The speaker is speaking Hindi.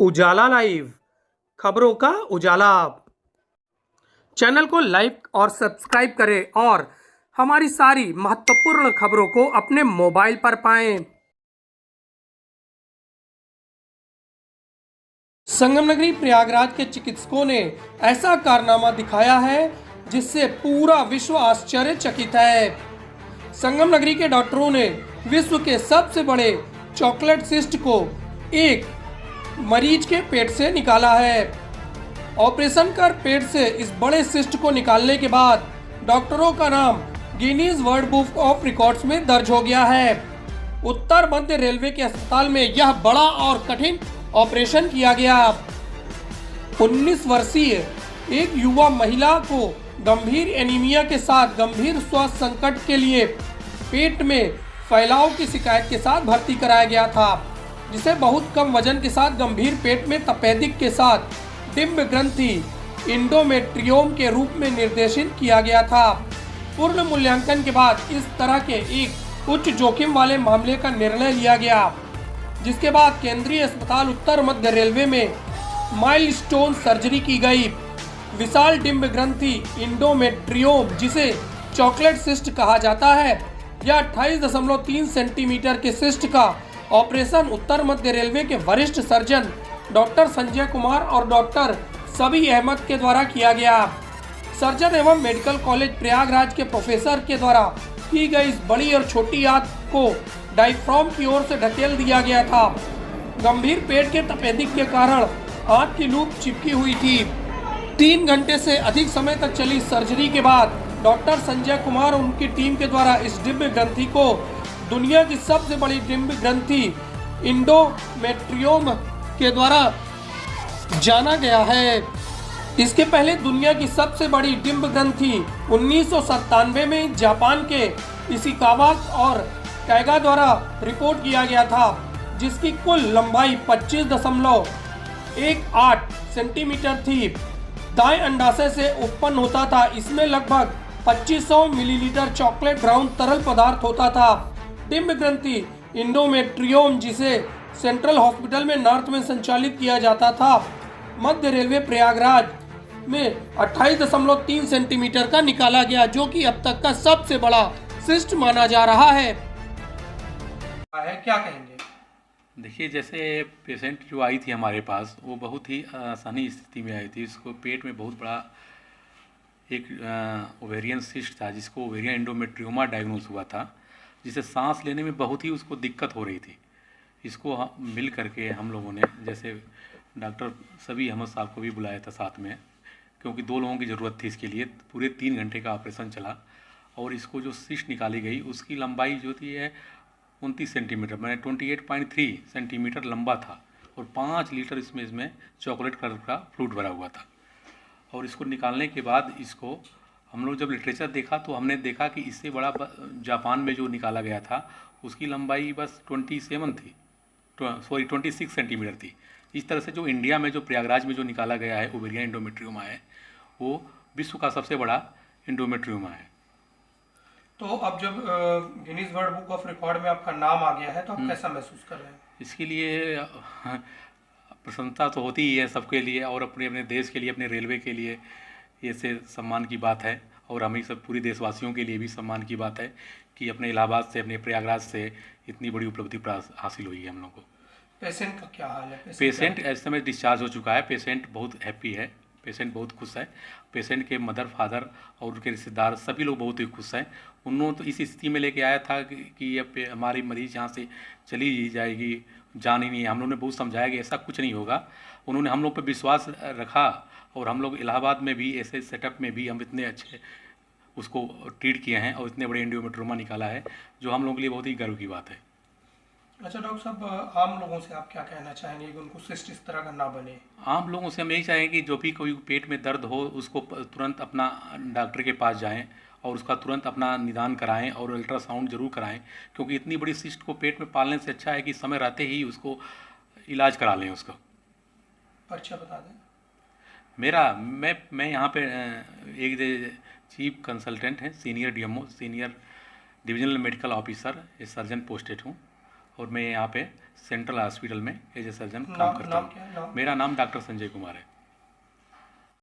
उजाला लाइव खबरों का उजाला। चैनल को लाइक और सब्सक्राइब करें और हमारी सारी महत्वपूर्ण खबरों को अपने मोबाइल पर पाएं। संगम नगरी प्रयागराज के चिकित्सकों ने ऐसा कारनामा दिखाया है जिससे पूरा विश्व आश्चर्यचकित है। संगम नगरी के डॉक्टरों ने विश्व के सबसे बड़े चॉकलेट सिस्ट को एक मरीज के पेट से निकाला है। ऑपरेशन कर पेट से इस बड़े सिस्ट को निकालने के बाद डॉक्टरों का नाम Guinness world book of records में दर्ज हो गया है। उत्तर मध्य रेलवे के अस्पताल में यह बड़ा और कठिन ऑपरेशन किया गया। 19 वर्षीय एक युवा महिला को गंभीर एनीमिया के साथ गंभीर स्वास्थ्य संकट के लिए पेट में फैलाव की शिकायत के साथ भर्ती कराया गया था, जिसे बहुत कम वजन के साथ गंभीर पेट में तपेदिक के साथ डिम्ब ग्रंथि इंडोमेट्रियोम के रूप में निर्देशित किया गया था। पूर्ण मूल्यांकन के बाद इस तरह के एक उच्च जोखिम वाले मामले का निर्णय लिया गया, जिसके बाद केंद्रीय अस्पताल उत्तर मध्य रेलवे में माइलस्टोन सर्जरी की गई। विशाल डिम्ब ग्रंथि इंडोमेट्रियोम, जिसे चॉकलेट सिस्ट कहा जाता है, यह 28.3 सेंटीमीटर के सिस्ट का ऑपरेशन उत्तर मध्य रेलवे के वरिष्ठ सर्जन डॉक्टर संजय कुमार और डॉक्टर सबी अहमद के द्वारा किया गया। सर्जन एवं मेडिकल कॉलेज प्रयागराज के प्रोफेसर के द्वारा की गई इस बड़ी और छोटी आंत को डायफ्राम की ओर से ढकेल दिया गया था। गंभीर पेट के तपेदिक के कारण आंत की लूप चिपकी हुई थी। 3 घंटे से अधिक समय तक चली सर्जरी के बाद डॉक्टर संजय कुमार और उनकी टीम के द्वारा इस डिम्ब ग्रंथि को दुनिया की सबसे बड़ी डिम्ब ग्रंथि इंडोमेट्रियोम के द्वारा जाना गया है। इसके पहले दुनिया की सबसे बड़ी डिम्ब ग्रंथि 1997 में जापान के इशिकावा और कैगा द्वारा रिपोर्ट किया गया था, जिसकी कुल लंबाई 25.18 सेंटीमीटर थी। दाएं अंडाशय से उत्पन्न होता था। इसमें लगभग 2500 मिलीलीटर चॉकलेट ब्राउन तरल पदार्थ होता था। डिम्ब ग्रंथि इंडोमेट्रियोम, जिसे सेंट्रल हॉस्पिटल में नॉर्थ में संचालित किया जाता था, मध्य रेलवे प्रयागराज में 28.3 सेंटीमीटर का निकाला गया, जो कि अब तक का सबसे बड़ा सिस्ट माना जा रहा है। क्या कहेंगे? देखिए, जैसे पेशेंट जो आई थी हमारे पास, वो बहुत ही आसानी स्थिति में आई थी। इसको पेट में बहुत बड़ा एक ओवेरियन सिस्ट था, जिसको ओवेरियन एंडोमेट्रियोमा डायग्नोज हुआ था, जिसे सांस लेने में बहुत ही उसको दिक्कत हो रही थी। इसको मिल करके हम लोगों ने, जैसे डॉक्टर सबी अहमद साहब को भी बुलाया था साथ में, क्योंकि 2 लोगों की ज़रूरत थी इसके लिए। पूरे 3 घंटे का ऑपरेशन चला और इसको जो सिस्ट निकाली गई, उसकी लंबाई जो थी है 29 सेंटीमीटर, मैंने 28.3 सेंटीमीटर लंबा था और 5 लीटर इसमें चॉकलेट कलर का फ्लूइड भरा हुआ था। और इसको निकालने के बाद इसको हम लोग जब लिटरेचर देखा तो हमने देखा कि इससे बड़ा जापान में जो निकाला गया था, उसकी लंबाई बस 26 सेंटीमीटर थी। इस तरह से जो इंडिया में, जो प्रयागराज में जो निकाला गया है ओवेरियन एंडोमेट्रियोमा है, वो विश्व का सबसे बड़ा एंडोमेट्रियोमा है। तो अब जब Guinness world book of record में आपका नाम आ गया है, तो आप कैसा महसूस कर रहे हैं? इसके लिए प्रसन्नता तो होती ही है सबके लिए, और अपने अपने देश के लिए, अपने रेलवे के लिए ये से सम्मान की बात है, और हमें सब पूरी देशवासियों के लिए भी सम्मान की बात है कि अपने इलाहाबाद से, अपने प्रयागराज से इतनी बड़ी उपलब्धि हासिल हुई है हम लोग को। पेशेंट का क्या हाल है? पेशेंट इस समय डिस्चार्ज हो चुका है। पेशेंट बहुत हैप्पी है, पेशेंट बहुत खुश है। पेशेंट के मदर, फादर और उनके रिश्तेदार सभी लोग बहुत ही खुश हैं। उन्होंने तो इस स्थिति में लेके आया था कि अब हमारी मरीज यहाँ से चली जाएगी, जान ही नहीं। हम लोग ने बहुत समझाया कि ऐसा कुछ नहीं होगा। उन्होंने हम लोग पर विश्वास रखा, और हम लोग इलाहाबाद में भी ऐसे सेटअप में भी हम इतने अच्छे उसको ट्रीट किए हैं और इतने बड़े एंडोमेट्रियोमा निकाला है, जो हम लोगों के लिए बहुत ही गर्व की बात है। अच्छा डॉक्टर साहब, आम लोगों से आप क्या कहना चाहेंगे कि उनको सिस्ट इस तरह का ना बने? आम लोगों से हम यही चाहेंगे कि जो भी कोई पेट में दर्द हो, उसको तुरंत अपना डॉक्टर के पास जाएं और उसका तुरंत अपना निदान कराएं और अल्ट्रासाउंड जरूर कराएं, क्योंकि इतनी बड़ी सिस्ट को पेट में पालने से अच्छा है कि समय रहते ही उसको इलाज करा लें। उसका परिचय बता दें। मैं यहाँ पे एक चीफ कंसल्टेंट हैं, senior DMO, senior divisional medical officer, surgeon posted हूँ, और मैं यहाँ पे सेंट्रल हॉस्पिटल में एज ए सर्जन काम नाम करता नाम क्या है हूँ। नाम? मेरा नाम डॉक्टर संजय कुमार है।